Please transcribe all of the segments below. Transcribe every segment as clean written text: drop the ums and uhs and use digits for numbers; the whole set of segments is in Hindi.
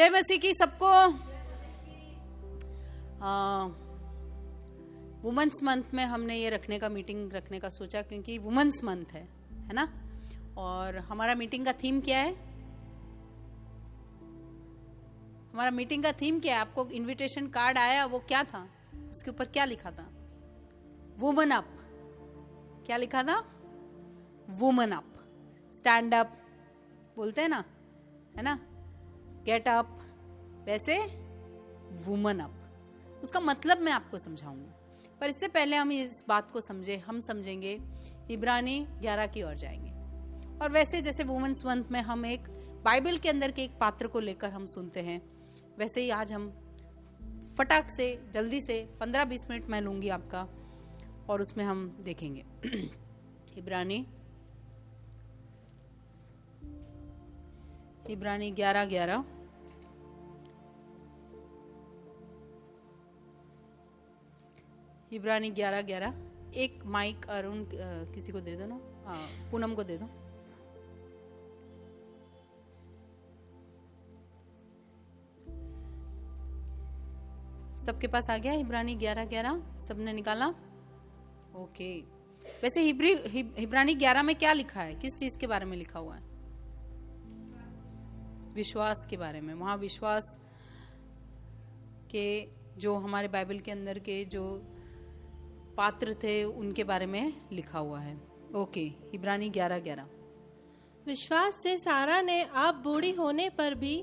जय मसीह की सबको। वुमेन्स मंथ में हमने ये मीटिंग रखने का सोचा, क्योंकि वुमेन्स मंथ है ना। और हमारा मीटिंग का थीम क्या है? आपको इनविटेशन कार्ड आया, वो क्या था? उसके ऊपर क्या लिखा था? Woman up. क्या लिखा था? Woman up. स्टैंड अप बोलते हैं ना, है ना, गेट अप, वैसे वुमन अप। उसका मतलब मैं आपको समझाऊंगी, पर इससे पहले हम इस बात को समझेंगे इब्रानी 11 की ओर जाएंगे। और वैसे जैसे वुमेन्स मंथ में हम एक बाइबल के अंदर के एक पात्र को लेकर हम सुनते हैं, वैसे ही आज हम फटाक से जल्दी से 15-20 मिनट मैं लूंगी आपका, और उसमें हम देखेंगे इब्रानी 11:11। इब्रानी 11:11। एक माइक अरुण किसी को दे दो ना, पूनम को दे दो। सबके पास आ गया इब्रानी 11:11? सबने निकाला? ओके। वैसे इब्रानी 11 में क्या लिखा है? किस चीज के बारे में लिखा हुआ है? विश्वास के बारे में। वहां विश्वास के जो हमारे बाइबल के अंदर के जो पात्र थे उनके बारे में लिखा हुआ है। ओके, इब्रानी 11:11। विश्वास से सारा ने आप बूढ़ी होने पर भी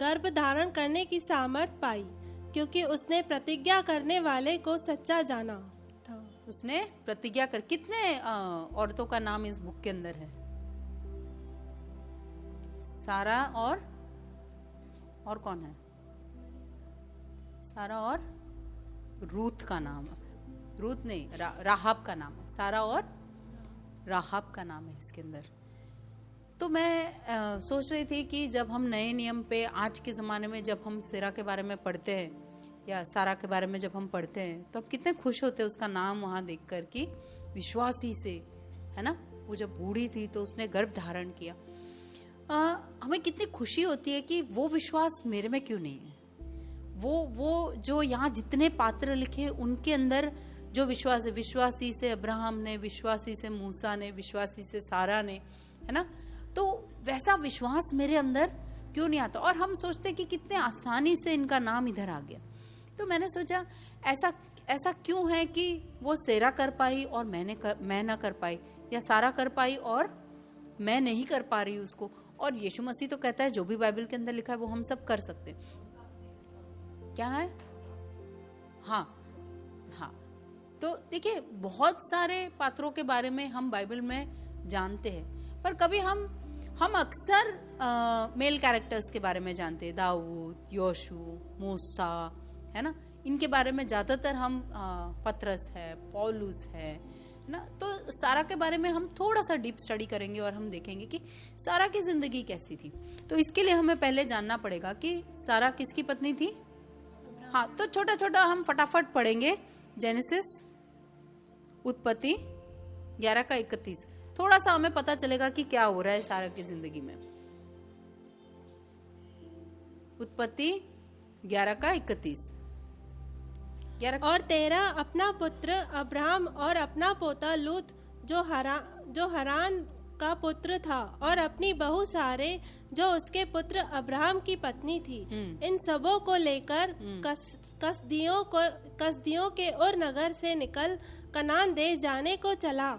गर्भ धारण करने की सामर्थ पाई, क्योंकि उसने प्रतिज्ञा करने वाले को सच्चा जाना था। उसने प्रतिज्ञा कर। कितने औरतों का नाम इस बुक के अंदर है? सारा और कौन है? सारा और रूथ का नाम। रूथ नहीं, राहाब का नाम है। सारा और राहाब का नाम है इसके अंदर। तो मैं सोच रही थी कि जब हम नए नियम पे आज के ज़माने में जब हम सिरा के बारे में पढ़ते हैं या सारा के बारे में जब हम पढ़ते हैं, तो अब कितने खुश होते हैं उसका नाम वहाँ देखकर कि विश्वासी से, है ना, वो जब बूढ़ी थी तो उसने गर्भ धारण किया। हमें कितनी खुशी होती है कि वो विश्वास मेरे में क्यों नहीं है। वो जो यहाँ जितने पात्र लिखे उनके अंदर जो विश्वास है, विश्वासी से अब्राहम ने, विश्वासी से मूसा ने, विश्वासी से सारा ने, है ना, तो वैसा विश्वास मेरे अंदर क्यों नहीं आता। और हम सोचते कि कितने आसानी से इनका नाम इधर आ गया। तो मैंने सोचा ऐसा क्यों है कि वो सेरा कर पाई और मैं ना कर पाई, या सारा कर पाई और मैं नहीं कर पा रही उसको। और यीशु मसीह तो कहता है जो भी बाइबल के अंदर लिखा है वो हम सब कर सकते हैं। क्या है? हाँ। तो देखिए, बहुत सारे पात्रों के बारे में हम बाइबल में जानते हैं, पर कभी हम अक्सर मेल कैरेक्टर्स के बारे में जानते हैं। दाऊद, योशू, मूसा, है ना, इनके बारे में ज्यादातर हम पतरस है, पौलुस है ना। तो सारा के बारे में हम थोड़ा सा डीप स्टडी करेंगे और हम देखेंगे कि सारा की जिंदगी कैसी थी। तो इसके लिए हमें पहले जानना पड़ेगा कि सारा किसकी पत्नी थी। हाँ, तो छोटा छोटा हम फटाफट पढ़ेंगे। जेनेसिस, उत्पत्ति 11:31। थोड़ा सा हमें पता चलेगा कि क्या हो रहा है सारा की जिंदगी में। उत्पत्ति 11:31। और तेरा अपना पुत्र अब्राहम और अपना पोता लूत जो हरान का पुत्र था, और अपनी बहू सारे जो उसके पुत्र अब्राहम की पत्नी थी, इन सबों को लेकर कसदियों के और नगर से निकल कनान देश जाने को चला।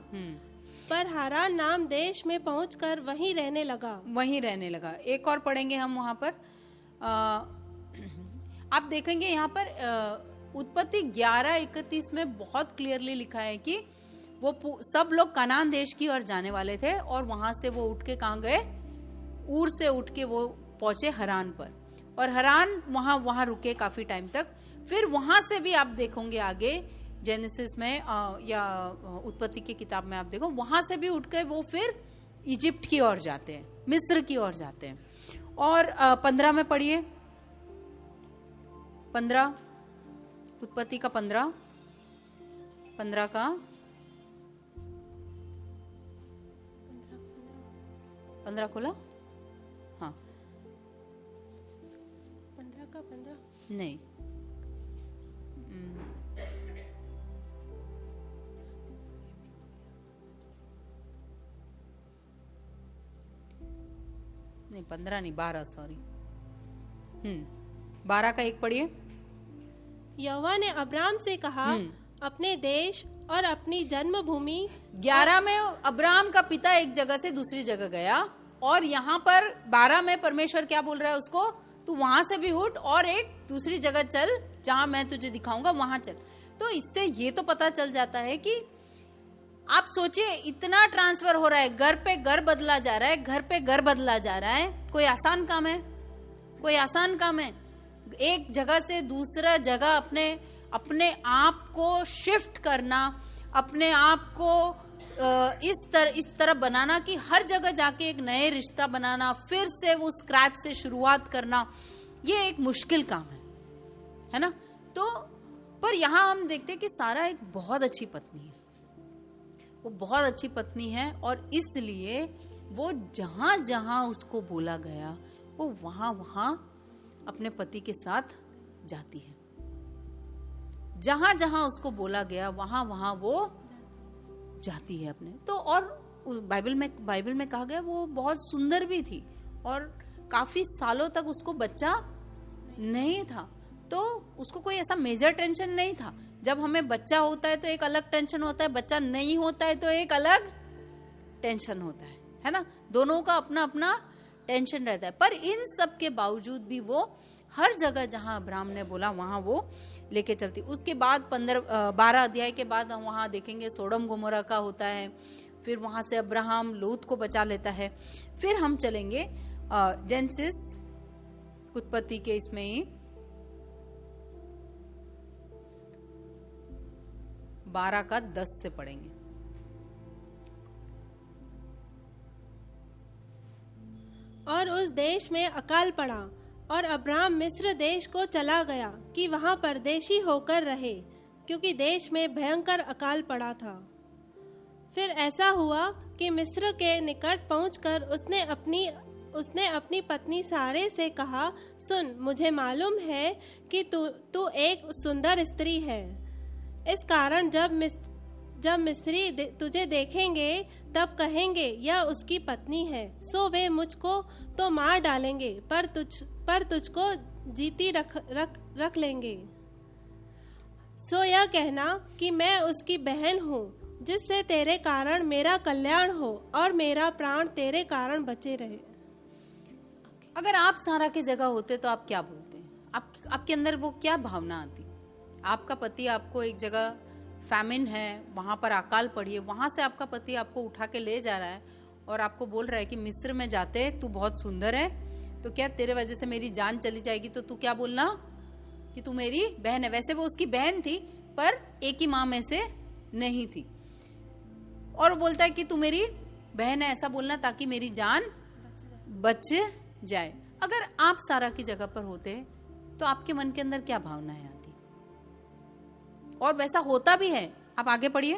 पर हारान नाम देश में पहुंचकर वहीं रहने लगा। एक और पढ़ेंगे हम वहां पर। आप देखेंगे यहाँ पर उत्पत्ति 11:31 में बहुत क्लियरली लिखा है कि वो सब लोग कनान देश की ओर जाने वाले थे, और वहां से वो उठ के कहाँ गए? ऊर से उठ के वो पहुंचे हरान पर, और हरान वहां रुके काफी टाइम तक। फिर वहां से भी आप देखोगे आगे जेनेसिस में या उत्पत्ति की किताब में आप देखो, वहां से भी उठ के वो फिर इजिप्ट की ओर जाते हैं, मिस्र की ओर जाते हैं। और 15 में पढ़िए, 15 उत्पत्ति का 15 का 15 खोला। हाँ, का 15 नहीं, नहीं 15 नहीं 12, सॉरी 12 का 1 पढ़िए। यहोवा ने अब्राम से कहा, अपने देश और अपनी जन्मभूमि। 11 में अब्राम का पिता एक जगह से दूसरी जगह गया, और यहाँ पर 12 में परमेश्वर क्या बोल रहा है उसको, तू वहां से भी उठ और एक दूसरी जगह चल, जहां मैं तुझे दिखाऊंगा वहां चल। तो इससे ये तो पता चल जाता है कि आप सोचिए, इतना ट्रांसफर हो रहा है, घर पे घर बदला जा रहा है, घर पे घर बदला जा रहा है। कोई आसान काम है? कोई आसान काम है? एक जगह से दूसरा जगह अपने आप को शिफ्ट करना, अपने आप को इस तरह बनाना कि हर जगह जाके एक नए रिश्ता बनाना, फिर से वो स्क्रैच से शुरुआत करना, ये एक मुश्किल काम है ना। तो पर यहाँ हम देखते हैं कि सारा एक बहुत अच्छी पत्नी है, वो बहुत अच्छी पत्नी है, और इसलिए वो जहां जहां उसको बोला गया वो वहां वहां अपने पति के साथ जाती है। जहां जहां उसको बोला गया वहां वहां वो जाती है अपने। तो और बाइबल में कहा गया वो बहुत सुंदर भी थी, और काफी सालों तक उसको बच्चा नहीं था, तो उसको कोई ऐसा मेजर टेंशन नहीं था। जब हमें बच्चा होता है तो एक अलग टेंशन होता है, बच्चा नहीं होता है तो एक अलग टेंशन होता है ना। दोनों का अपना अपना टेंशन रहता है। पर इन सब के बावजूद भी वो हर जगह जहां अब्राहम ने बोला वहां वो लेके चलती। उसके बाद 12 अध्याय के बाद हम वहां देखेंगे सोडम गोमोरा का होता है, फिर वहां से अब्राहम लूत को बचा लेता है। फिर हम चलेंगे जेनेसिस, उत्पत्ति के इसमें ही 12 का 10 से पढ़ेंगे। और उस देश में अकाल पड़ा, और अब्राम मिस्र देश को चला गया कि वहां परदेशी होकर रहे, क्योंकि देश में भयंकर अकाल पड़ा था। फिर ऐसा हुआ कि मिस्र के निकट पहुंचकर उसने अपनी पत्नी सारे से कहा, सुन, मुझे मालूम है कि तू एक सुंदर स्त्री है। इस कारण जब मिस्री तुझे देखेंगे तब कहेंगे यह उसकी पत्नी है, सो वे मुझको तो मार डालेंगे, पर तुझको जीती रख लेंगे। सो यह कहना कि मैं उसकी बहन हूँ, जिससे तेरे कारण मेरा कल्याण हो और मेरा प्राण तेरे कारण बचे रहे। अगर आप सारा की जगह होते तो आप क्या बोलते हैं? आपके अंदर वो क्या भावना आती? आपका पति आपको एक जगह, फैमिन है, वहां पर अकाल पड़ी है, वहां से आपका पति आपको उठा के ले जा रहा है और आपको बोल रहा है कि मिस्र में जाते तू बहुत सुंदर है, तो क्या तेरे वजह से मेरी जान चली जाएगी, तो तू क्या बोलना कि तू मेरी बहन है। वैसे वो उसकी बहन थी पर एक ही माँ में से नहीं थी, और बोलता है कि तू मेरी बहन है, ऐसा बोलना ताकि मेरी जान बच जाए। अगर आप सारा की जगह पर होते तो आपके मन के अंदर क्या भावनाएं आती? और वैसा होता भी है। आप आगे पढ़िए।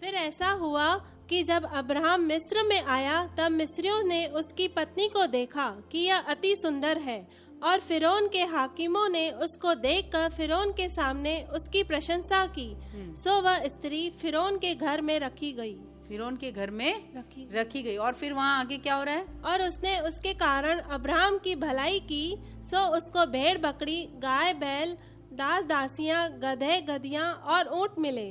फिर ऐसा हुआ कि जब अब्राहम मिस्र में आया तब मिस्रियों ने उसकी पत्नी को देखा कि यह अति सुंदर है, और फिरौन के हाकिमों ने उसको देखकर फिरौन के सामने उसकी प्रशंसा की। सो वह स्त्री फिरौन के घर में रखी गई। फिरौन के घर में रखी गई। और फिर वहाँ आगे क्या हो रहा है? और उसने उसके कारण अब्राहम की भलाई की, सो उसको भेड़ बकरी, गाय बैल, दास दासियां, गधे गधियां और ऊंट मिले,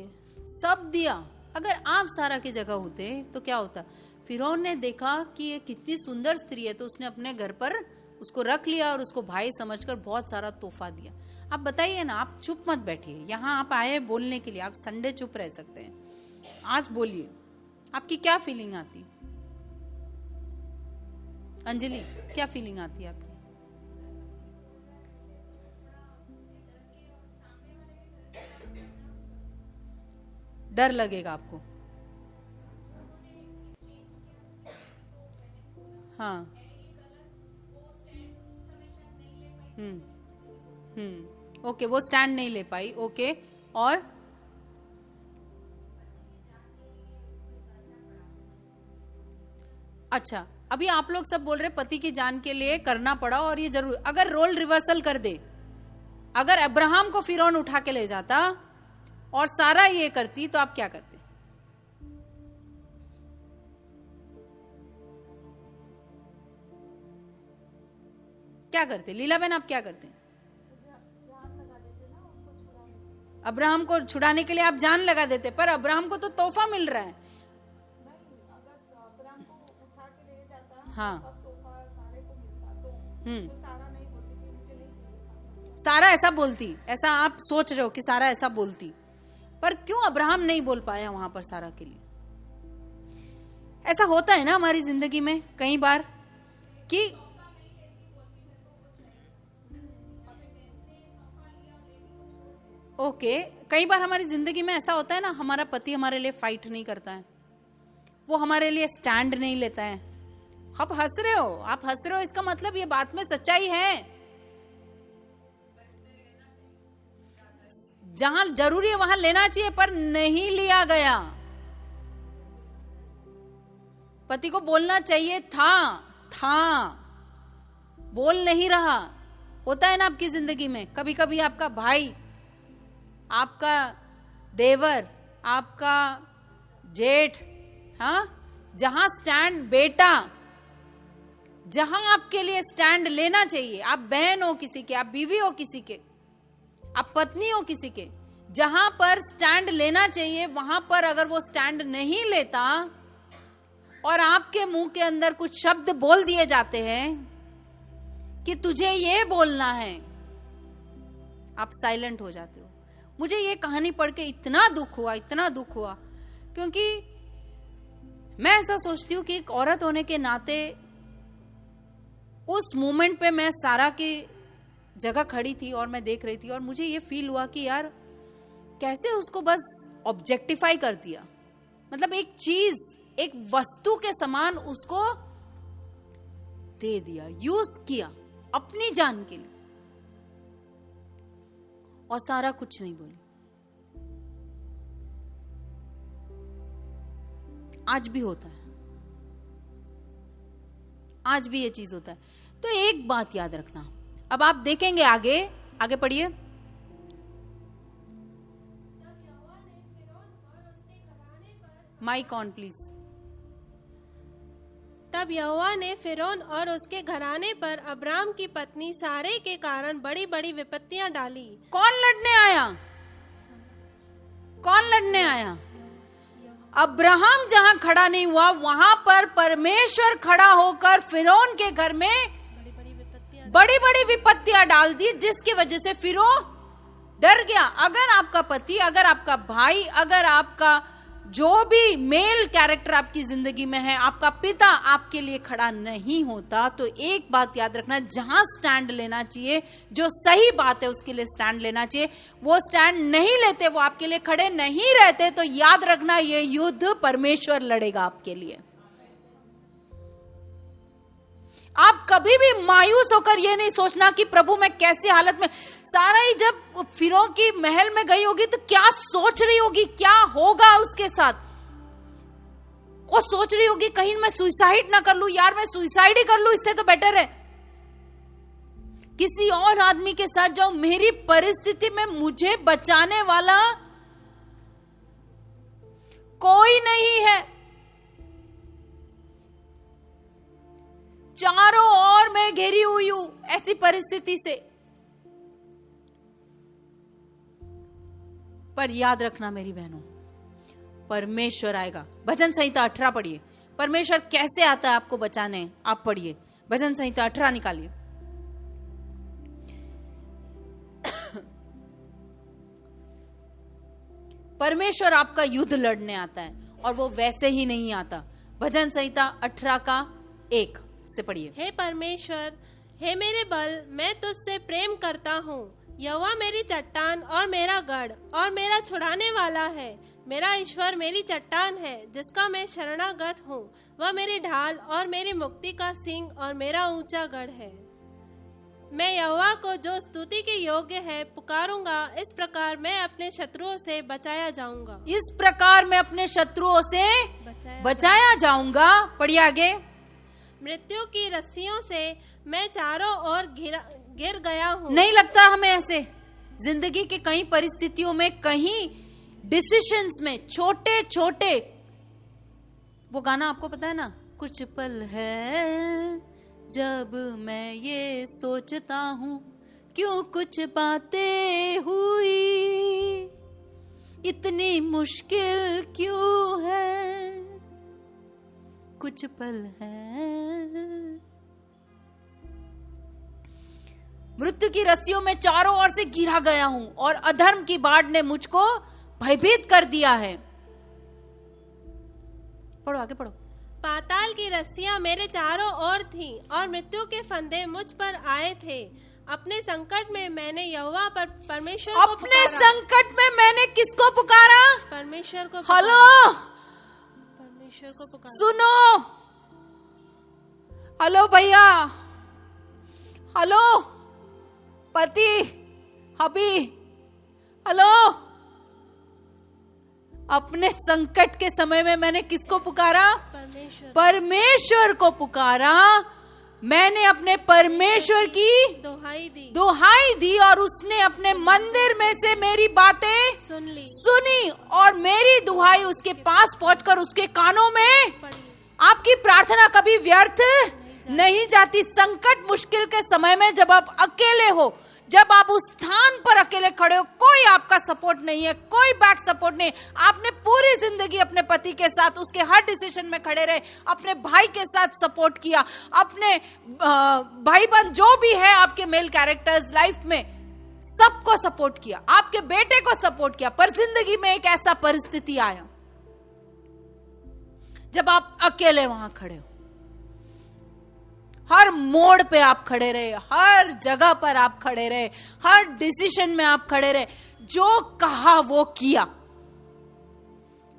सब दिया। अगर आप सारा की जगह होते तो क्या होता? फिरौन ने देखा कि ये कितनी सुंदर स्त्री है, तो उसने अपने घर पर उसको रख लिया और उसको भाई समझकर बहुत सारा तोहफा दिया। आप बताइए ना, आप चुप मत बैठिए। यहाँ आप आए बोलने के लिए, आप संडे चुप रह सकते हैं, आज बोलिए। आपकी क्या फीलिंग आती? अंजलि, क्या फीलिंग आती है आपकी? डर लगेगा आपको? हाँ। ओके, वो स्टैंड नहीं ले पाई। ओके, और अच्छा, अभी आप लोग सब बोल रहे पति की जान के लिए करना पड़ा और ये जरूर, अगर रोल रिवर्सल कर दे, अगर अब्राहम को फिरौन उठा के ले जाता और सारा ये करती, तो आप क्या करते? क्या करते लीला बहन, आप क्या करते? अब्राहम को छुड़ाने के लिए आप जान लगा देते, पर अब्राहम को तो तोहफा मिल रहा है। हाँ, सारा ऐसा बोलती, ऐसा आप सोच रहे हो कि सारा ऐसा बोलती, पर क्यों अब्राहम नहीं बोल पाया वहां पर सारा के लिए? ऐसा होता है ना हमारी जिंदगी में कई बार कि कई बार हमारी जिंदगी में ऐसा होता है ना, हमारा पति हमारे लिए फाइट नहीं करता है, वो हमारे लिए स्टैंड नहीं लेता है। आप हंस रहे हो, आप हंस रहे हो, इसका मतलब ये बात में सच्चाई है। जहां जरूरी है वहां लेना चाहिए, पर नहीं लिया गया। पति को बोलना चाहिए था, बोल नहीं रहा। होता है ना आपकी जिंदगी में, कभी कभी आपका भाई, आपका देवर, आपका जेठ, हाँ, जहां स्टैंड बेटा, जहां आपके लिए स्टैंड लेना चाहिए, आप बहन हो किसी के, आप बीवी हो किसी के, आप पत्नी हो किसी के, जहां पर स्टैंड लेना चाहिए वहां पर अगर वो स्टैंड नहीं लेता और आपके मुंह के अंदर कुछ शब्द बोल दिए जाते हैं कि तुझे ये बोलना है, आप साइलेंट हो जाते हो। मुझे ये कहानी पढ़ के इतना दुख हुआ, क्योंकि मैं ऐसा सोचती हूँ कि एक औरत होने के नाते उस मोमेंट पे मैं सारा की जगह खड़ी थी और मैं देख रही थी, और मुझे ये फील हुआ कि यार कैसे उसको बस ऑब्जेक्टिफाई कर दिया, मतलब एक चीज, एक वस्तु के समान उसको दे दिया, यूज किया अपनी जान के लिए, और सारा कुछ नहीं बोली। आज भी होता है, आज भी ये चीज होता है। तो एक बात याद रखना, अब आप देखेंगे आगे पढ़िए। Mike on please. तब यहोवा ने फिरौन और उसके घराने पर अब्राम की पत्नी सारे के कारण बड़ी बड़ी विपत्तियां डाली। कौन लड़ने आया? अब्राहम जहां खड़ा नहीं हुआ, वहां पर परमेश्वर खड़ा होकर फिरौन के घर में बड़ी बड़ी विपत्तियां डाल दी, जिसकी वजह से फिरौन डर गया। अगर आपका पति, अगर आपका भाई, अगर आपका जो भी मेल कैरेक्टर आपकी जिंदगी में है, आपका पिता आपके लिए खड़ा नहीं होता, तो एक बात याद रखना, जहां स्टैंड लेना चाहिए, जो सही बात है उसके लिए स्टैंड लेना चाहिए, वो स्टैंड नहीं लेते, वो आपके लिए खड़े नहीं रहते, तो याद रखना ये युद्ध परमेश्वर लड़ेगा आपके लिए। आप कभी भी मायूस होकर ये नहीं सोचना कि प्रभु मैं कैसी हालत में। सारा ही जब फिरौन की महल में गई होगी तो क्या सोच रही होगी, क्या होगा उसके साथ? वो सोच रही होगी कहीं मैं सुसाइड ना कर लूं, यार मैं सुसाइड ही कर लूं, इससे तो बेटर है किसी और आदमी के साथ जाऊं, मेरी परिस्थिति में मुझे बचाने वाला कोई नहीं है। चारों ओर मैं घेरी हुई हूं ऐसी परिस्थिति से। पर याद रखना मेरी बहनों, परमेश्वर आएगा। भजन संहिता 18 पढ़िए, परमेश्वर कैसे आता है आपको बचाने, आप पढ़िए भजन संहिता 18 निकालिए। परमेश्वर आपका युद्ध लड़ने आता है, और वो वैसे ही नहीं आता। भजन संहिता 18 का 1 से पढ़िए। हे परमेश्वर, हे मेरे बल, मैं तुझसे प्रेम करता हूँ। यहोवा मेरी चट्टान और मेरा गढ़ और मेरा छुड़ाने वाला है। मेरा ईश्वर मेरी चट्टान है जिसका मैं शरणागत हूँ। वह मेरी ढाल और मेरी मुक्ति का सिंह और मेरा ऊंचा गढ़ है। मैं यहोवा को जो स्तुति के योग्य है पुकारूंगा। इस प्रकार मैं अपने शत्रुओं से बचाया जाऊंगा। इस प्रकार मैं अपने शत्रुओं से बचाया जाऊंगा। पढ़िए आगे। मृत्यु की रस्सियों से मैं चारों ओर गिर गया हूँ। नहीं लगता हमें ऐसे? जिंदगी के कई परिस्थितियों में, कहीं डिसीजंस में, छोटे छोटे, वो गाना आपको पता है ना, कुछ पल है जब मैं ये सोचता हूँ क्यों कुछ बातें हुई, इतनी मुश्किल क्यों है, कुछ पल है। मृत्यु की रस्सियों में चारों ओर से घिरा गया हूं और अधर्म की बाढ़ ने मुझको भयभीत कर दिया है। पढ़ो, आगे पढ़ो। पाताल की रस्सियां मेरे चारों ओर थीं और मृत्यु के फंदे मुझ पर आए थे। अपने संकट में मैंने यहोवा पर परमेश्वर को अपने संकट में मैंने किसको पुकारा? परमेश्वर को। हेलो, परमेश्वर को पुकारा। सुनो, हेलो भैया, हेलो पति, हबी, हेलो। अपने संकट के समय में मैंने किसको पुकारा? परमेश्वर को पुकारा। मैंने अपने परमेश्वर की दुहाई दी और उसने अपने मंदिर में से मेरी बातें सुनी और मेरी दुहाई उसके पास पहुंचकर उसके कानों में। आपकी प्रार्थना कभी व्यर्थ नहीं जाती। संकट मुश्किल के समय में जब आप अकेले हो, जब आप उस स्थान पर अकेले खड़े हो, कोई आपका सपोर्ट नहीं है, कोई बैक सपोर्ट नहीं, आपने पूरी जिंदगी अपने पति के साथ उसके हर डिसीजन में खड़े रहे, अपने भाई के साथ सपोर्ट किया, अपने भाई बहन जो भी है आपके मेल कैरेक्टर्स लाइफ में, सबको सपोर्ट किया, आपके बेटे को सपोर्ट किया, पर जिंदगी में एक ऐसा परिस्थिति आया जब आप अकेले वहां खड़े हो। हर मोड़ पे आप खड़े रहे, हर जगह पर आप खड़े रहे, हर डिसीजन में आप खड़े रहे, जो कहा वो किया।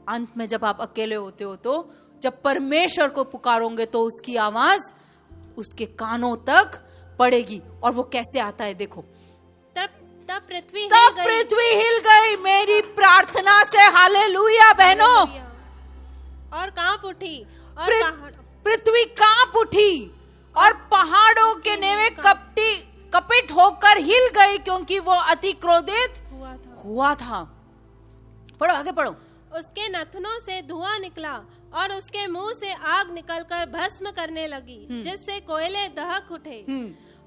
अंत में जब आप अकेले होते हो तो जब परमेश्वर को पुकारोगे तो उसकी आवाज उसके कानों तक पड़ेगी। और वो कैसे आता है देखो। तब पृथ्वी हिल गई मेरी प्रार्थना से। हालेलुया बहनों। और कांप उठी और पृथ्वी कांप उठी और पहाड़ों के नेवे कपित होकर हिल गई, क्योंकि वो अति क्रोधित हुआ था। पढ़ो, आगे पढ़ो। उसके नथनों से धुआं निकला और उसके मुंह से आग निकलकर भस्म करने लगी, जिससे कोयले दहक उठे।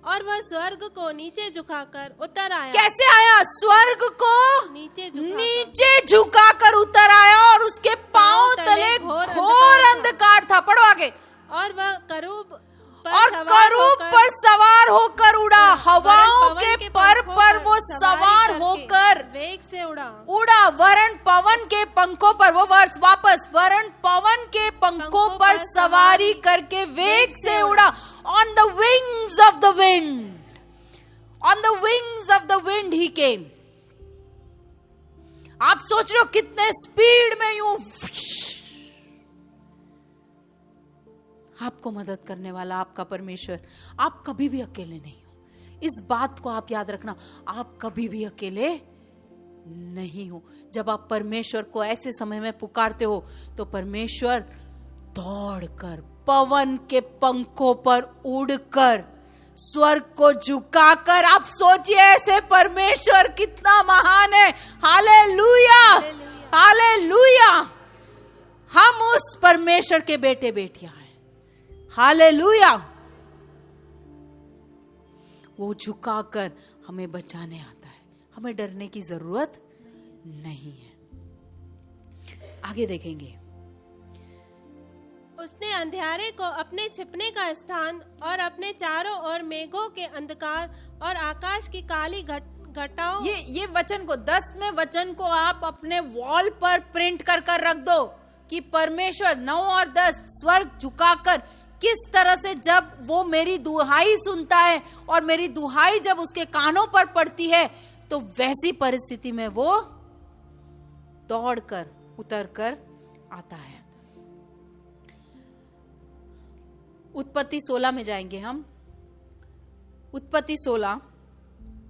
और वह स्वर्ग को नीचे झुकाकर उतर आया। कैसे आया? स्वर्ग को नीचे झुकाकर उतर आया और उसके पांव तले घोर अंधकार था। पढ़ो आगे। और वह करूब पर सवार होकर उड़ा। हवाओं के पर वो सवार होकर वेग से उड़ा। वरण पवन के पंखों पर, वो वर्ष वापस, वरण पवन के पंखों पर सवारी करके वेग से उड़ा। On the wings of the wind, on the wings of the wind he came. आप सोच रहे हो कितने स्पीड में यूं आपको मदद करने वाला आपका परमेश्वर। आप कभी भी अकेले नहीं हो, इस बात को आप याद रखना। आप कभी भी अकेले नहीं हो। जब आप परमेश्वर को ऐसे समय में पुकारते हो तो परमेश्वर दौड़कर पवन के पंखों पर उड़कर स्वर्ग को झुकाकर, आप सोचिए ऐसे परमेश्वर कितना महान है। Hallelujah, hallelujah. हम उस परमेश्वर के बेटे बेटियां हैं। हालेलुया। वो झुकाकर हमें बचाने आता है, हमें डरने की जरूरत नहीं है। आगे देखेंगे। उसने अंधियारे को अपने छिपने का स्थान और अपने चारों ओर मेघों के अंधकार और आकाश की काली घटाओं। ये वचन को 10वें वचन को आप अपने वॉल पर प्रिंट कर रख दो कि परमेश्वर 9 और 10 स्वर्ग झुकाकर किस तरह से जब वो मेरी दुहाई सुनता है और मेरी दुहाई जब उसके कानों पर पड़ती है तो वैसी परिस्थिति में वो दौड़कर उतरकर आता है। उत्पत्ति 16 में जाएंगे हम। उत्पत्ति 16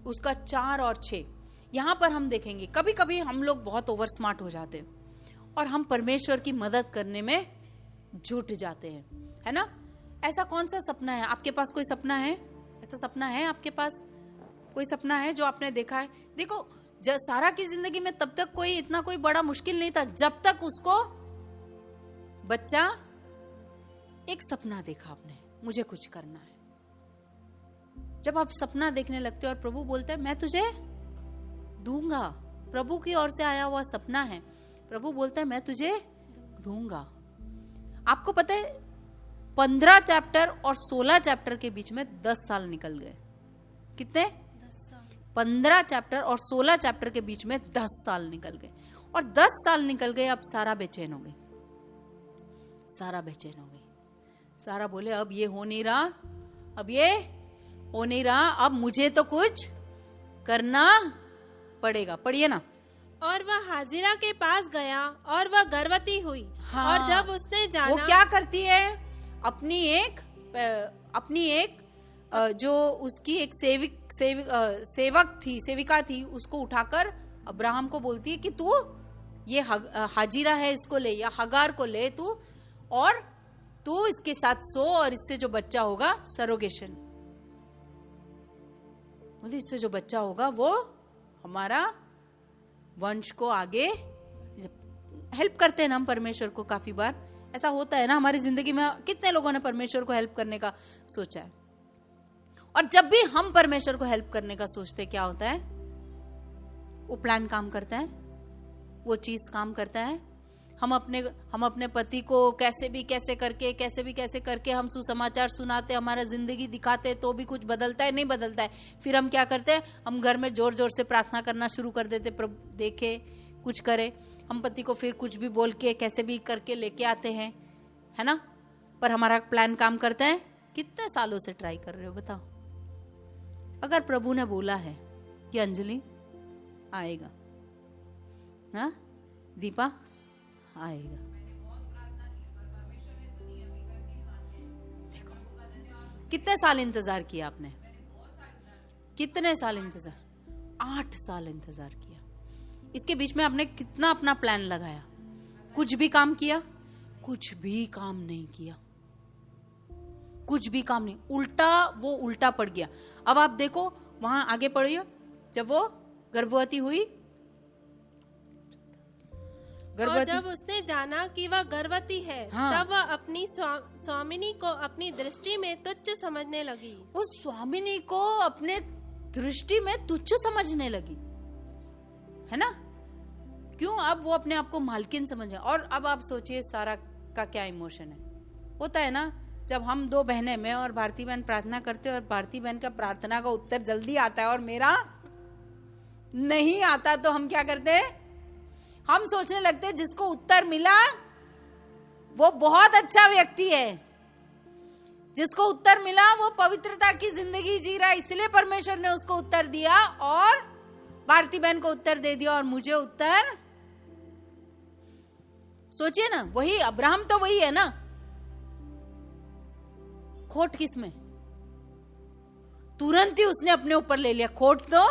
उसका 4 और 6। यहां पर हम देखेंगे कभी कभी हम लोग बहुत ओवर स्मार्ट हो जाते हैं और हम परमेश्वर की मदद करने में जुट जाते हैं, है ना। ऐसा कौन सा सपना है आपके पास? कोई सपना है? ऐसा सपना है आपके पास? कोई सपना है जो आपने देखा है? देखो सारा की जिंदगी में तब तक कोई इतना कोई बड़ा मुश्किल नहीं था जब तक उसको बच्चा एक सपना देखा आपने, मुझे कुछ करना है। जब आप सपना देखने लगते हो और प्रभु बोलते हैं मैं तुझे दूंगा, प्रभु की ओर से आया हुआ सपना है, प्रभु बोलता है मैं तुझे दूंगा। आपको पता है 15 चैप्टर और 16 चैप्टर के बीच में 10 साल निकल गए। कितने? 15 चैप्टर और 16 चैप्टर के बीच में 10 साल निकल गए। और 10 साल निकल गए, अब सारा बेचैन हो गई, सारा बेचैन हो गई। सारा बोले अब ये हो नहीं रहा, अब ये हो नहीं रहा, अब मुझे तो कुछ करना पड़ेगा। पढ़िए ना। और वह हाजिरा के पास गया और वह गर्भवती हुई। हाँ, और जब उसने जाना, वो क्या करती है? अपनी एक जो उसकी एक सेवक थी, सेविका थी, उसको उठाकर अब्राहम को बोलती है कि तू ये हाजिरा है इसको ले, या हगार को ले तू, और तू इसके साथ सो और इससे जो बच्चा होगा सरोगेशन, मतलब इससे जो बच्चा होगा वो हमारा वंश को आगे हेल्प करते हैं ना हम परमेश्वर को। काफी बार ऐसा होता है ना हमारी जिंदगी में, कितने लोगों ने परमेश्वर को हेल्प करने का सोचा है। और जब भी हम परमेश्वर को हेल्प करने का सोचते, क्या होता है? वो प्लान काम करता है, वो चीज काम करता है। हम अपने पति को कैसे भी कैसे करके हम सुसमाचार सुनाते, हमारा जिंदगी दिखाते, तो भी कुछ बदलता है? नहीं बदलता है। फिर हम क्या करते हैं? हम घर में जोर जोर से प्रार्थना करना शुरू कर देते, प्रभु देखे कुछ करे। हम पति को फिर कुछ भी बोल के कैसे भी करके लेके आते हैं, है ना? पर हमारा प्लान काम करता है? कितने सालों से ट्राई कर रहे हो बताओ। अगर प्रभु ने बोला है कि अंजलि आएगा, हाँ दीपा आएगा, देखो कितने साल इंतजार किया आपने? कितने साल इंतजार? 8 साल इंतजार किया। इसके बीच में आपने कितना अपना प्लान लगाया? कुछ भी काम किया? कुछ भी काम नहीं किया, कुछ भी काम नहीं। वो उल्टा पड़ गया। अब आप देखो वहां आगे पढ़िए, जब वो गर्भवती हुई, और जब उसने जाना कि वह गर्भवती है, हाँ, तब वह अपनी स्वामिनी को अपनी दृष्टि में तुच्छ समझने लगी। उस स्वामिनी को अपने दृष्टि में तुच्छ समझने लगी, है ना? क्यों? अब वो अपने आप को मालकिन समझ। और अब आप सोचिए सारा का क्या इमोशन है। होता है ना जब हम 2 बहनें में और भारती बहन प्रार्थना करते हैं और भारती बहन का प्रार्थना का उत्तर जल्दी आता है और मेरा नहीं आता, तो हम क्या करते हैं? हम सोचने लगते हैं जिसको उत्तर मिला वो बहुत अच्छा व्यक्ति है, जिसको उत्तर मिला वो पवित्रता की जिंदगी जी रहा है, इसलिए परमेश्वर ने उसको उत्तर दिया और भारती बहन को उत्तर दे दिया और मुझे उत्तर। सोचिए ना, वही अब्राहम तो वही है ना। खोट किसमें? तुरंत ही उसने अपने ऊपर ले लिया, खोट तो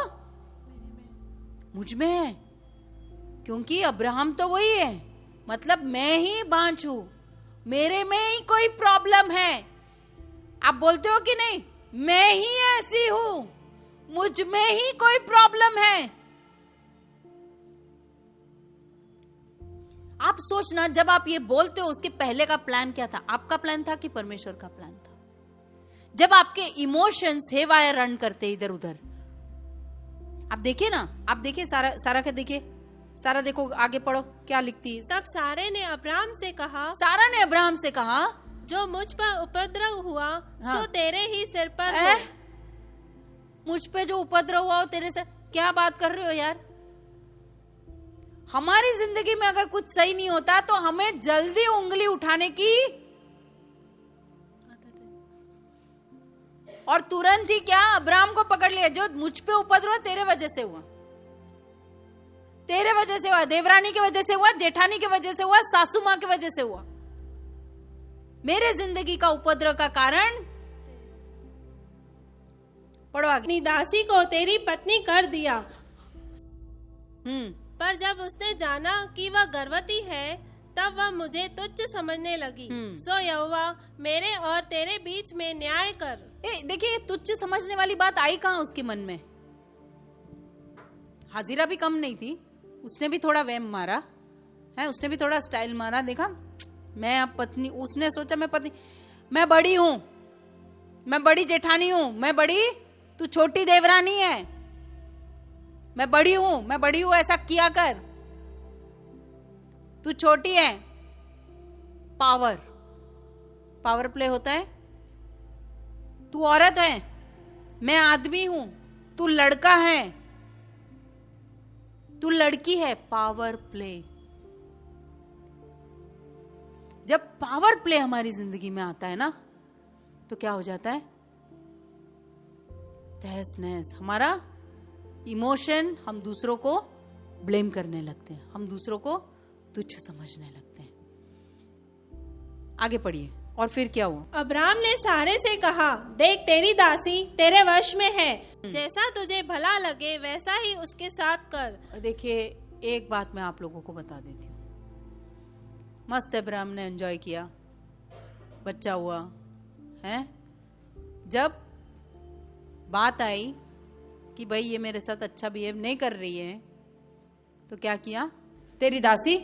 मुझ में है, क्योंकि अब्राहम तो वही है, मतलब मैं ही बांझ हूं, मेरे में ही कोई प्रॉब्लम है। आप बोलते हो कि नहीं, मैं ही ऐसी हूं, मुझ में ही कोई प्रॉब्लम है। आप सोचना, जब आप ये बोलते हो उसके पहले का प्लान क्या था? आपका प्लान था कि परमेश्वर का प्लान था? जब आपके इमोशंस हेवायर रन करते इधर उधर, आप देखिए ना, आप देखिए सारा के देखिए, सारा देखो आगे पढ़ो क्या लिखती है। तब सारा ने अब्राहम से कहा, जो मुझ पर उपद्रव हुआ, हाँ, सो तेरे ही सिर पर हो। मुझ पे जो उपद्रव हुआ हो तेरे से? क्या बात कर रहे हो यार? हमारी जिंदगी में अगर कुछ सही नहीं होता तो हमें जल्दी उंगली उठाने की और तुरंत ही क्या अब्राहम को पकड़ लिया। जो मुझ पे उपद्रव तेरे वजह से हुआ, तेरे वजह से हुआ, देवरानी की वजह से हुआ, जेठानी की वजह से हुआ, सासू माँ की वजह से हुआ। मेरे जिंदगी का उपद्रव का कारण, पढ़ो आगे। अपनी दासी को तेरी पत्नी कर दिया। पर जब उसने जाना कि वह गर्भवती है, तब वह मुझे तुच्छ समझने लगी। सो यहोवा मेरे और तेरे बीच में न्याय कर। देखिए, तुच्छ समझने वाली बात आई कहाँ उसके मन में? हाजिरा भी कम नहीं थी, उसने भी थोड़ा वहम मारा है, उसने भी थोड़ा स्टाइल मारा। देखा, मैं अब पत्नी, उसने सोचा मैं पत्नी, मैं बड़ी हूं, मैं बड़ी जेठानी हूं, मैं बड़ी, तू छोटी देवरानी है, मैं बड़ी हूं, ऐसा किया कर, तू छोटी है। पावर प्ले होता है। तू औरत है, मैं आदमी हूं, तू लड़का है, तू लड़की है। Power play. जब पावर प्ले हमारी जिंदगी में आता है ना, तो क्या हो जाता है? तहस नहस। हमारा इमोशन, हम दूसरों को ब्लेम करने लगते हैं, हम दूसरों को तुच्छ समझने लगते हैं। आगे पढ़िए, और फिर क्या हुआ? अब्राहम ने सारे से कहा, देख तेरी दासी तेरे वश में है, जैसा तुझे भला लगे वैसा ही उसके साथ कर। देखिए, एक बात मैं आप लोगों को बता देती हूँ। मस्त अब्राहम ने एंजॉय किया, बच्चा हुआ है। जब बात आई कि भाई ये मेरे साथ अच्छा बिहेव नहीं कर रही है, तो क्या किया? तेरी दासी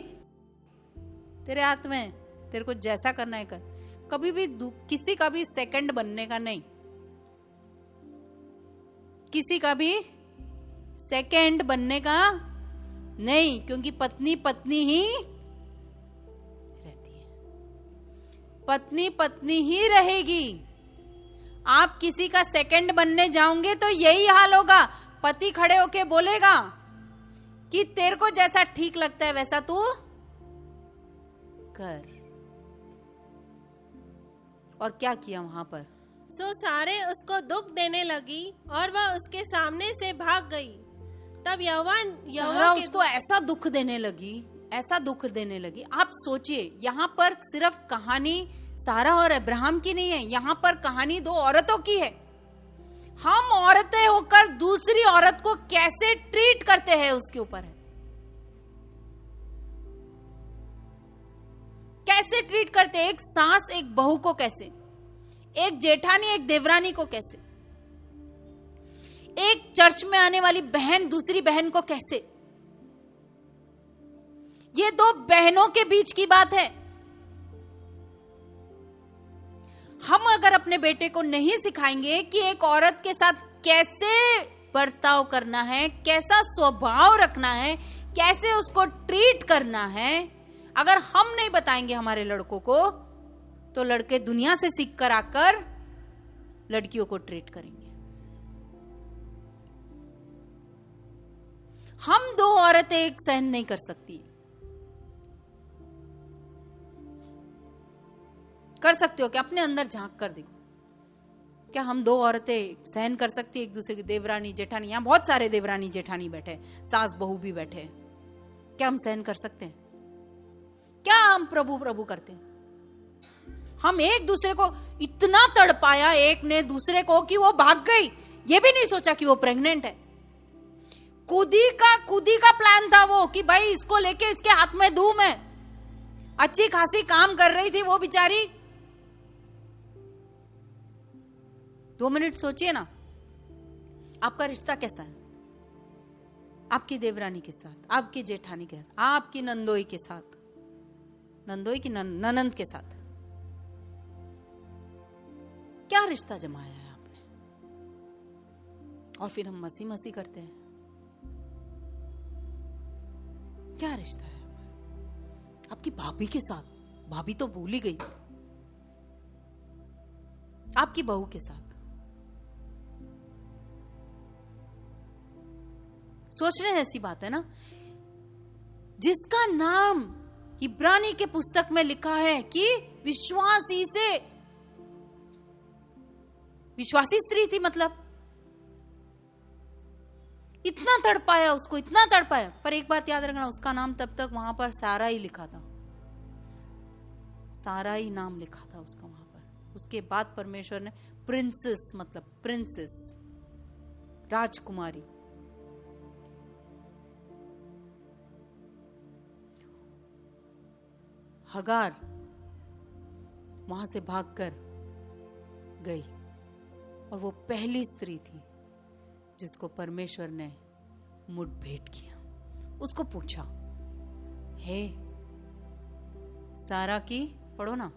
तेरे हाथ में, तेरे को जैसा करना है कर। कभी भी किसी का भी सेकंड बनने का नहीं, किसी का भी सेकंड बनने का नहीं, क्योंकि पत्नी पत्नी ही रहती है, पत्नी पत्नी ही रहेगी। आप किसी का सेकंड बनने जाओगे तो यही हाल होगा। पति खड़े होके बोलेगा कि तेरे को जैसा ठीक लगता है वैसा तू कर। और क्या किया वहां पर? सो सारे उसको दुख देने लगी और वह उसके सामने से भाग गई। तब यहोवा उसको ऐसा दुख देने लगी। आप सोचिए, यहाँ पर सिर्फ कहानी सारा और अब्राहम की नहीं है, यहाँ पर कहानी दो औरतों की है। हम औरतें होकर दूसरी औरत को कैसे ट्रीट करते हैं उसके ऊपर है। कैसे ट्रीट करते हैं? एक सास एक बहू को कैसे, एक जेठानी एक देवरानी को कैसे, एक चर्च में आने वाली बहन दूसरी बहन को कैसे। ये दो बहनों के बीच की बात है। हम अगर अपने बेटे को नहीं सिखाएंगे कि एक औरत के साथ कैसे बर्ताव करना है, कैसा स्वभाव रखना है, कैसे उसको ट्रीट करना है, अगर हम नहीं बताएंगे हमारे लड़कों को, तो लड़के दुनिया से सीख कर आकर लड़कियों को ट्रीट करेंगे। हम दो औरतें एक सहन नहीं कर सकती। कर सकते हो क्या? अपने अंदर झांक कर देखो, क्या हम दो औरतें सहन कर सकती है एक दूसरे की? देवरानी जेठानी, यहां बहुत सारे देवरानी जेठानी बैठे, सास बहू भी बैठे, क्या हम सहन कर सकते हैं? क्या हम प्रभु प्रभु करते हैं? हम एक दूसरे को इतना तड़पाया एक ने दूसरे को कि वो भाग गई, ये भी नहीं सोचा कि वो प्रेग्नेंट है। कूदी का प्लान था वो कि भाई इसको लेके इसके हाथ में दूं मैं। अच्छी खासी काम कर रही थी वो बेचारी। 2 मिनट सोचिए ना, आपका रिश्ता कैसा है? आपकी देवरानी के साथ, आपकी जेठानी के साथ, आपकी नंदोई के साथ, नंदोई की ननंद के साथ, क्या रिश्ता जमाया है आपने? और फिर हम मसी मसी करते हैं। क्या रिश्ता है आपकी भाभी के साथ? भाभी तो भूल ही गई। आपकी बहू के साथ सोचने ऐसी बात है ना, जिसका नाम इब्रानी के पुस्तक में लिखा है कि विश्वासी स्त्री थी। मतलब इतना तड़पाया उसको, इतना तड़पाया। पर एक बात याद रखना, उसका नाम तब तक वहां पर सारा ही लिखा था, सारा ही नाम लिखा था उसका वहां पर। उसके बाद परमेश्वर ने प्रिंसेस, मतलब प्रिंसेस, राजकुमारी, हगार वहां से भागकर गई और वो पहली स्त्री थी जिसको परमेश्वर ने मुठभेड़ किया। उसको पूछा, हे सारा की, पढ़ो ना।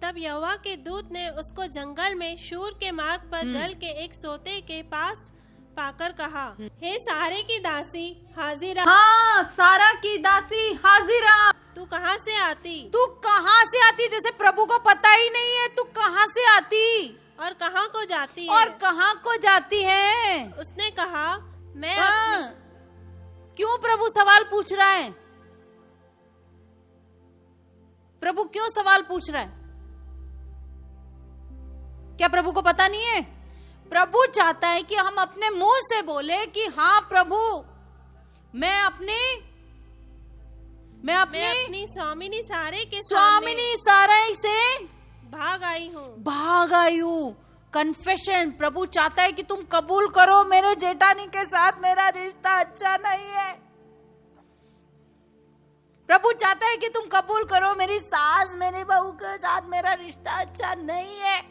तब यहोवा के दूत ने उसको जंगल में शूर के मार्ग पर जल के एक सोते के पास पाकर कहा, हे सारे की दासी हाजिरा। हाँ, सारा की दासी हाजिरा, तू कहाँ से आती? तू कहाँ से आती? जैसे प्रभु को पता ही नहीं है, तू कहाँ से आती और कहाँ को जाती है? और कहाँ को जाती है? उसने कहा, मैं क्यों प्रभु सवाल पूछ रहा है? प्रभु क्यों सवाल पूछ रहा है? क्या प्रभु को पता नहीं है? प्रभु चाहता है कि हम अपने मुंह से बोले कि हाँ प्रभु, मैं अपनी स्वामिनी सारे के स्वामिनी सारा से भाग आई हूँ। कन्फेशन, प्रभु चाहता है कि तुम कबूल करो, मेरे जेठानी के साथ मेरा रिश्ता अच्छा नहीं है। प्रभु चाहता है कि तुम कबूल करो, मेरी सास मेरी बहू के साथ मेरा रिश्ता अच्छा नहीं है।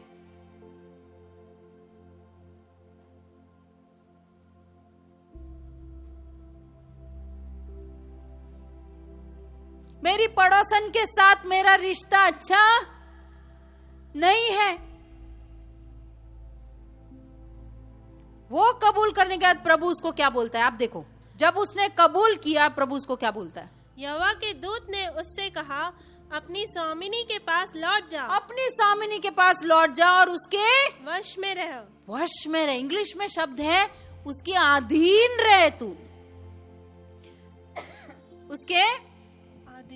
मेरी पड़ोसन के साथ मेरा रिश्ता अच्छा नहीं है। वो कबूल करने के बाद प्रभु उसको क्या बोलता है? आप देखो, जब उसने कबूल किया प्रभु उसको क्या बोलता है? यहोवा के दूत ने उससे कहा, अपनी स्वामिनी के पास लौट जा। अपनी स्वामिनी के पास लौट जा और उसके वश में रह। वश में रह, इंग्लिश में शब्द है उसके अधीन रहे तू। उसके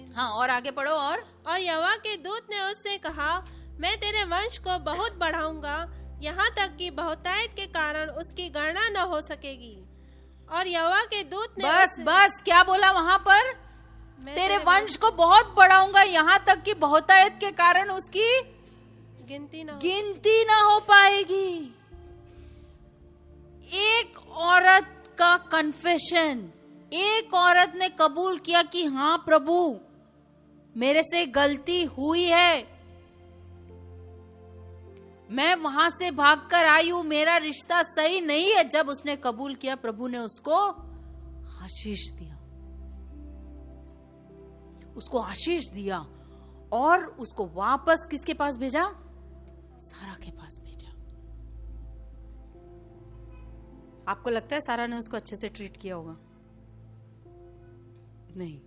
हाँ, और आगे पढ़ो। और यहोवा के दूत ने उससे कहा, मैं तेरे वंश को बहुत बढ़ाऊंगा, यहाँ तक कि बहुतायत के कारण उसकी गणना न हो सकेगी। और यहोवा के दूत ने बस क्या बोला वहाँ पर? तेरे वंश को बहुत बढ़ाऊंगा, यहाँ तक कि बहुतायत के कारण उसकी गिनती न हो पाएगी। एक औरत का कन्फेशन, एक औरत ने कबूल किया कि हाँ प्रभु मेरे से गलती हुई है, मैं वहां से भागकर आई हूं, मेरा रिश्ता सही नहीं है। जब उसने कबूल किया प्रभु ने उसको आशीष दिया, उसको आशीष दिया और उसको वापस किसके पास भेजा? सारा के पास भेजा। आपको लगता है सारा ने उसको अच्छे से ट्रीट किया होगा? नहीं,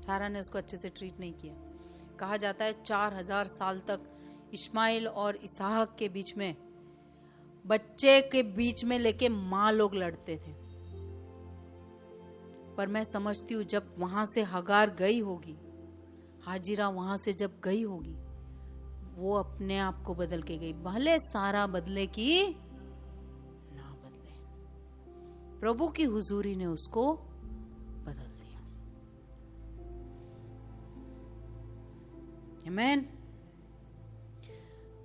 सारा ने उसको अच्छे से ट्रीट नहीं किया। कहा जाता है 4000 साल तक इस्माइल और इसहाक के बीच में, बच्चे के बीच में लेके माँ लोग लड़ते थे। पर मैं समझती हूँ जब वहां से हगार गई होगी, हाजिरा वहां से जब गई होगी, वो अपने आप को बदल के गई। भले सारा बदले की ना बदले, प्रभु की हुजूरी ने उसको बदल दिया। आमीन।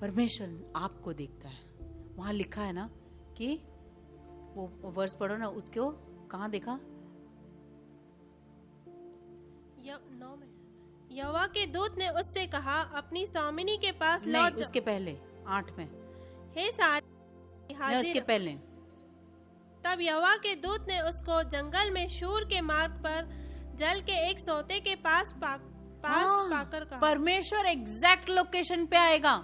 परमेश्वर आपको देखता है। वहां लिखा है ना कि वो वर्स पढ़ो ना, उसको कहाँ देखा? यहोवा के दूत ने उससे कहा, अपनी स्वामिनी के पास लौट जा। उसके पहले 8 में, हे सारी हाजिरा, उसके पहले। तब यहोवा के दूत ने उसको जंगल में शूर के मार्ग पर जल के एक सोते के पास पाकर कहा। परमेश्वर एग्जैक्ट लोकेशन पे आएगा।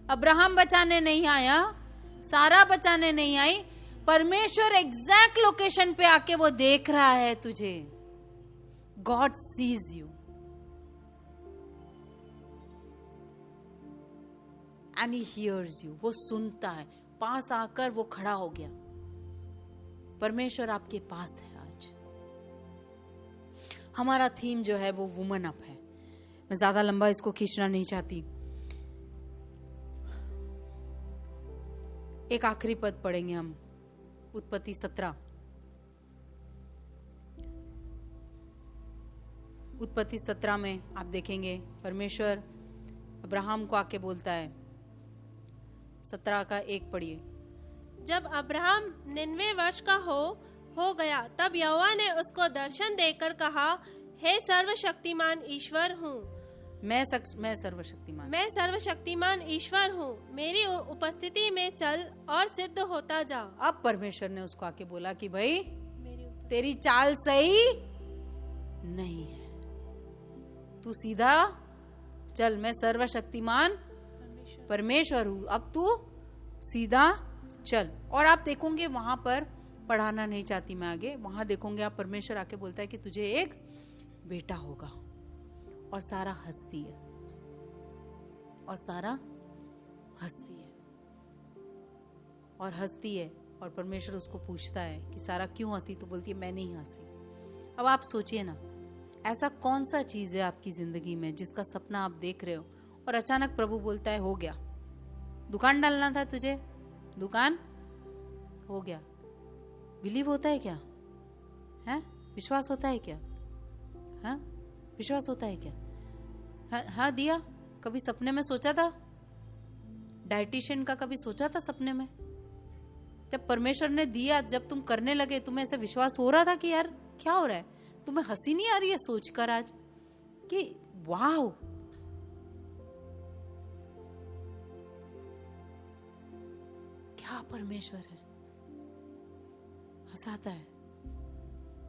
अब्राहम बचाने नहीं आया, सारा बचाने नहीं आई, परमेश्वर एग्जैक्ट लोकेशन पे आके वो देख रहा है तुझे। God sees you and he hears you. वो सुनता है। पास आकर वो खड़ा हो गया। परमेश्वर आपके पास है। आज हमारा थीम जो है वो वुमन अप है। मैं ज्यादा लंबा इसको खींचना नहीं चाहती। एक आखिरी पद पढ़ेंगे हम, उत्पत्ति 17। उत्पत्ति 17 में आप देखेंगे परमेश्वर अब्राहम को आके बोलता है। 17 का 1 पढ़िए। जब अब्राहम 99 वर्ष का हो गया, तब यहोवा ने उसको दर्शन देकर कहा, हे सर्वशक्तिमान ईश्वर हूँ, मैं सर्वशक्तिमान, मैं सर्वशक्तिमान ईश्वर हूँ, मेरी उपस्थिति में चल और सिद्ध होता जा। अब परमेश्वर ने उसको आके बोला कि भाई तेरी चाल सही नहीं है, तू सीधा चल, मैं सर्वशक्तिमान परमेश्वर हूँ, अब तू सीधा चल। और आप देखोगे वहां पर, पढ़ाना नहीं चाहती मैं आगे, वहां देखोगे आप परमेश्वर आके बोलता है कि तुझे एक बेटा होगा। और सारा हंसती है, और सारा हंसती है, और हंसती है, और परमेश्वर उसको पूछता है कि सारा क्यों हंसी, तो बोलती है मैं नहीं हंसी। अब आप सोचिए ना, ऐसा कौन सा चीज है आपकी जिंदगी में जिसका सपना आप देख रहे हो और अचानक प्रभु बोलता है हो गया, दुकान डालना था तुझे, दुकान हो गया। बिलीव होता है क्या? है विश्वास होता है क्या? हाँ विश्वास होता है क्या? हाँ दिया। कभी सपने में सोचा था डाइटिशियन का? कभी सोचा था सपने में? जब परमेश्वर ने दिया, जब तुम करने लगे, तुम्हें ऐसे विश्वास हो रहा था कि यार क्या हो रहा है? तुम्हें हंसी नहीं आ रही है सोचकर आज कि वाह, क्या परमेश्वर है, हंसाता है।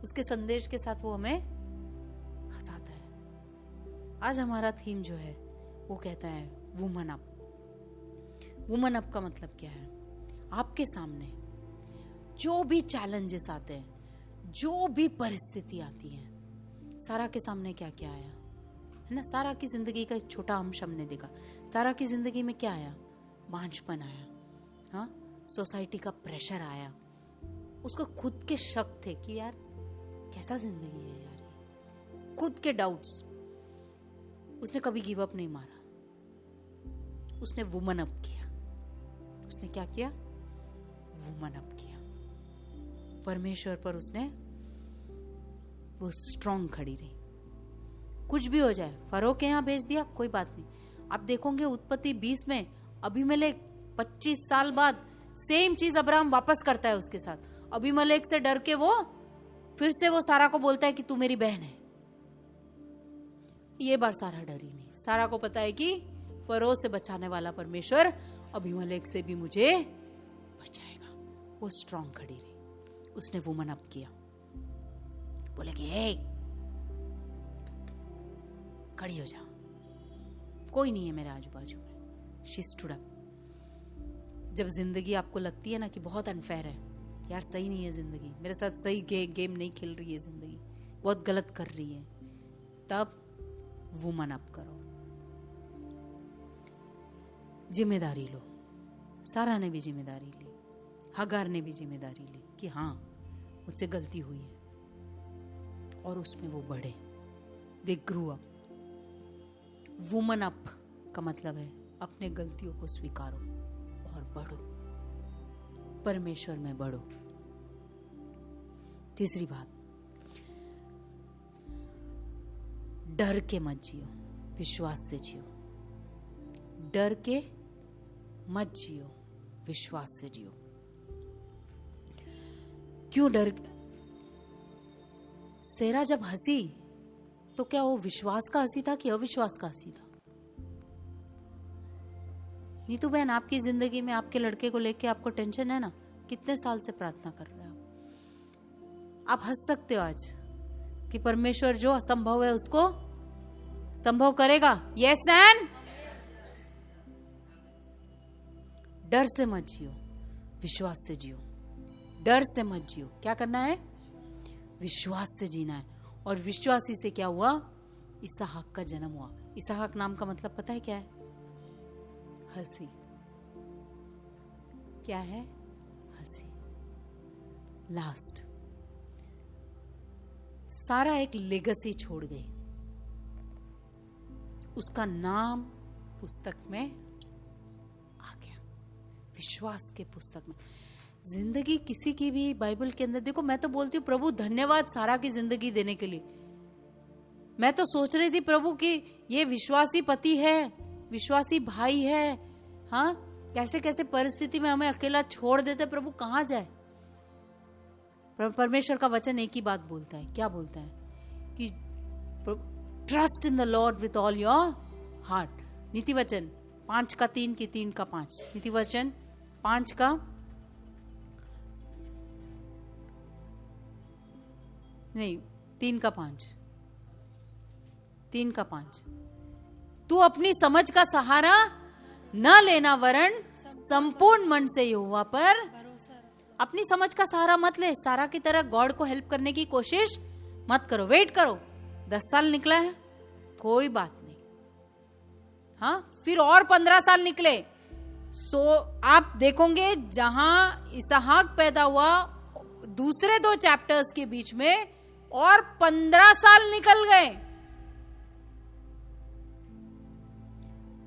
उसके संदेश के साथ वो हमें हंसाता है। आज हमारा थीम जो है वो कहता है वुमन अप। वुमन अप का मतलब क्या है? आपके सामने जो भी चैलेंजेस आते हैं, जो भी परिस्थिति आती है, सारा के सामने क्या क्या आया है ना? सारा की जिंदगी का एक छोटा अंश हमने देखा। सारा की जिंदगी में क्या आया? बांझपन आया, हाँ, सोसाइटी का प्रेशर आया, उसको खुद के शक थे कि यार कैसा जिंदगी है यार ये, खुद के डाउट्स। उसने कभी गिव अप नहीं मारा, उसने वुमन अप किया। उसने क्या किया? वुमन अप किया। परमेश्वर पर उसने वो स्ट्रॉन्ग खड़ी रही। कुछ भी हो जाए, फरो के यहाँ भेज दिया, कोई बात नहीं। आप देखोगे उत्पत्ति 20 में अबीमेलेक 25 साल बाद सेम चीज अब्राहम वापस करता है उसके साथ। अबीमेलेक से डर के वो फिर से वो सारा को बोलता है कि तू मेरी बहन है। ये बार सारा डरी नहीं। सारा को पता है कि फरो से बचाने वाला परमेश्वर अबीमेलेक से भी मुझे बचाएगा। वो स्ट्रॉन्ग खड़ी रही। उसने वुमन अप किया, बोले कि हे खड़ी हो जा, कोई नहीं है मेरे आजू बाजू में। She stood up. जब जिंदगी आपको लगती है ना कि बहुत अनफेयर है, यार सही नहीं है जिंदगी, मेरे साथ सही गेम नहीं खेल रही है जिंदगी, बहुत गलत कर रही है, तब वुमन अप करो, जिम्मेदारी लो। सारा ने भी जिम्मेदारी ली, हगार ने भी जिम्मेदारी ली कि हाँ मुझसे गलती हुई है, और उसमें वो बढ़े। दे ग्रू अप। वुमन अप का मतलब है अपने गलतियों को स्वीकारो और बढ़ो, परमेश्वर में बढ़ो। तीसरी बात, डर के मत जियो, विश्वास से जियो। डर के मत जियो, विश्वास से जियो। क्यों डर? सेरा जब हंसी तो क्या वो विश्वास का हंसी था कि अविश्वास का हंसी था? नीतू बहन, आपकी जिंदगी में आपके लड़के को लेके आपको टेंशन है ना? कितने साल से प्रार्थना कर रहे हो आप हंस सकते हो आज कि परमेश्वर जो असंभव है उसको संभव करेगा। यस एंड डर से मत जियो, विश्वास से जियो। डर से मत जियो। क्या करना है? विश्वास से जीना है। और विश्वासी से क्या हुआ? इसहाक का जन्म हुआ। इसहाक नाम का मतलब पता है क्या है? हंसी। क्या है? हंसी। लास्ट, सारा एक लेगेसी छोड़ गई। उसका नाम पुस्तक में आ गया, विश्वास के पुस्तक में। जिंदगी किसी की भी बाइबल के अंदर, देखो मैं तो बोलती हूँ प्रभु धन्यवाद सारा की जिंदगी देने के लिए। मैं तो सोच रही थी प्रभु कि ये विश्वासी पति है, विश्वासी भाई है, हाँ कैसे कैसे परिस्थिति में हमें अकेला छोड़ देते प्रभु, कहाँ जाए। परमेश्वर का वचन एक ही बात बोलता है। क्या बोलता है? कि trust in the Lord with all your heart. नीति वचन 5:3 की 3:5। नीति वचन 5 का नहीं 3:5। 3:5। तू अपनी समझ का सहारा न लेना वरन संपूर्ण मन से यहोवा पर। अपनी समझ का सहारा मत ले। सारा की तरह गॉड को हेल्प करने की कोशिश मत करो। वेट करो, 10 साल निकला है, कोई बात नहीं, हाँ फिर और 15 साल निकले। सो आप देखोगे जहां इसहाक पैदा हुआ दूसरे 2 चैप्टर्स के बीच में और 15 साल निकल गए।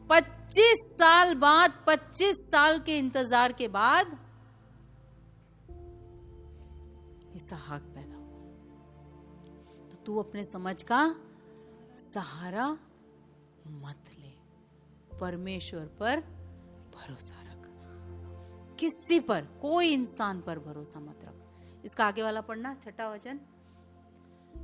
25 साल बाद, 25 साल के इंतजार के बाद इसहाक पैदा हुआ। तो तू अपने समझ का सहारा मत ले, परमेश्वर पर भरोसा रख। किसी पर, कोई इंसान पर भरोसा मत रख। इसका आगे वाला पढ़ना, 6वां वचन।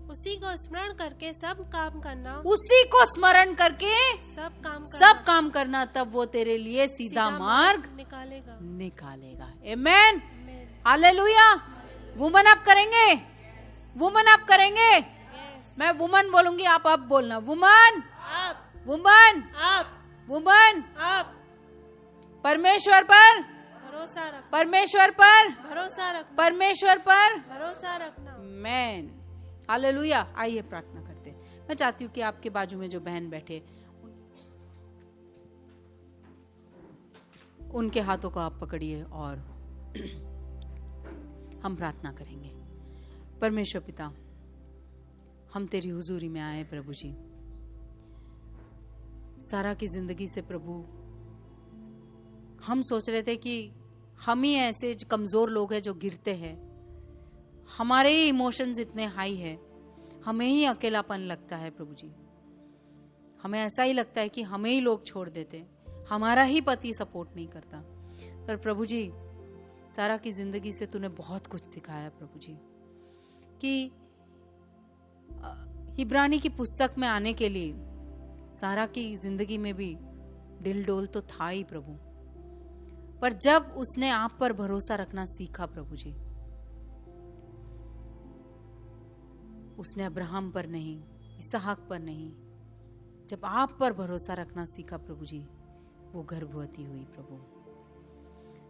उसी को स्मरण करके सब काम करना। उसी को स्मरण करके सब काम करना, तब वो तेरे लिए सीधा मार्ग निकालेगा। आमेन, हालेलुया। वुमन आप करेंगे, वुमन आप करेंगे। मैं वुमन बोलूंगी, आप अब बोलना। वुमन आप, वुमन आप, वुमन आप परमेश्वर पर भरोसा रखना, परमेश्वर पर भरोसा रखना, परमेश्वर पर भरोसा रखना। Man, hallelujah. आइए प्रार्थना करते हैं। मैं चाहती हूँ कि आपके बाजू में जो बहन बैठे उनके हाथों को आप पकड़िए और हम प्रार्थना करेंगे। परमेश्वर पिता, हम तेरी हुजूरी में आए प्रभु जी। सारा की जिंदगी से प्रभु हम सोच रहे थे कि हम ही ऐसे कमजोर लोग हैं जो गिरते हैं, हमारे ही इमोशंस इतने हाई है, हमें ही अकेलापन लगता है प्रभु जी। हमें ऐसा ही लगता है कि हमें ही लोग छोड़ देते, हमारा ही पति सपोर्ट नहीं करता। पर प्रभु जी, सारा की जिंदगी से तूने बहुत कुछ सिखाया प्रभु जी, कि इब्रानी की पुस्तक में आने के लिए सारा की जिंदगी में भी दिल डोल तो था ही प्रभु, पर जब उसने आप पर भरोसा रखना सीखा प्रभु जी, उसने अब्राहम पर नहीं, इसहाक पर नहीं, जब आप पर भरोसा रखना सीखा प्रभु जी, वो गर्भवती हुई प्रभु।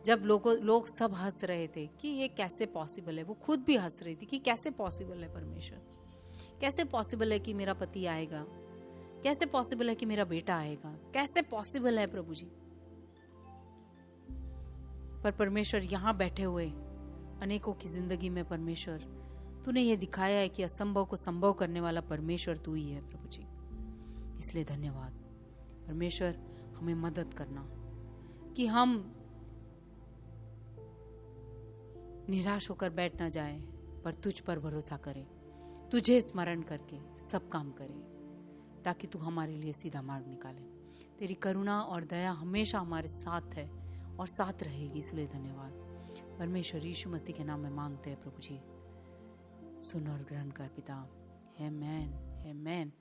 जब लोग सब हंस रहे थे कि ये कैसे पॉसिबल है, वो खुद भी हंस रही थी कि कैसे पॉसिबल है परमेश्वर, कैसे पॉसिबल है कि मेरा पति आएगा, कैसे पॉसिबल है कि मेरा बेटा आएगा, कैसे पॉसिबल है प्रभु जी। पर परमेश्वर यहाँ बैठे हुए अनेकों की जिंदगी में परमेश्वर तूने ये दिखाया है कि असंभव को संभव करने वाला परमेश्वर तू ही है प्रभु जी। इसलिए धन्यवाद परमेश्वर। हमें मदद करना कि हम निराश होकर बैठ ना जाए, पर तुझ पर भरोसा करें, तुझे स्मरण करके सब काम करें, ताकि तू हमारे लिए सीधा मार्ग निकाले। तेरी करुणा और दया हमेशा हमारे साथ है और साथ रहेगी, इसलिए धन्यवाद परमेश्वर। यीशु मसीह के नाम में मांगते हैं प्रभु जी, सुन और ग्रहण कर पिता। आमेन, आमेन।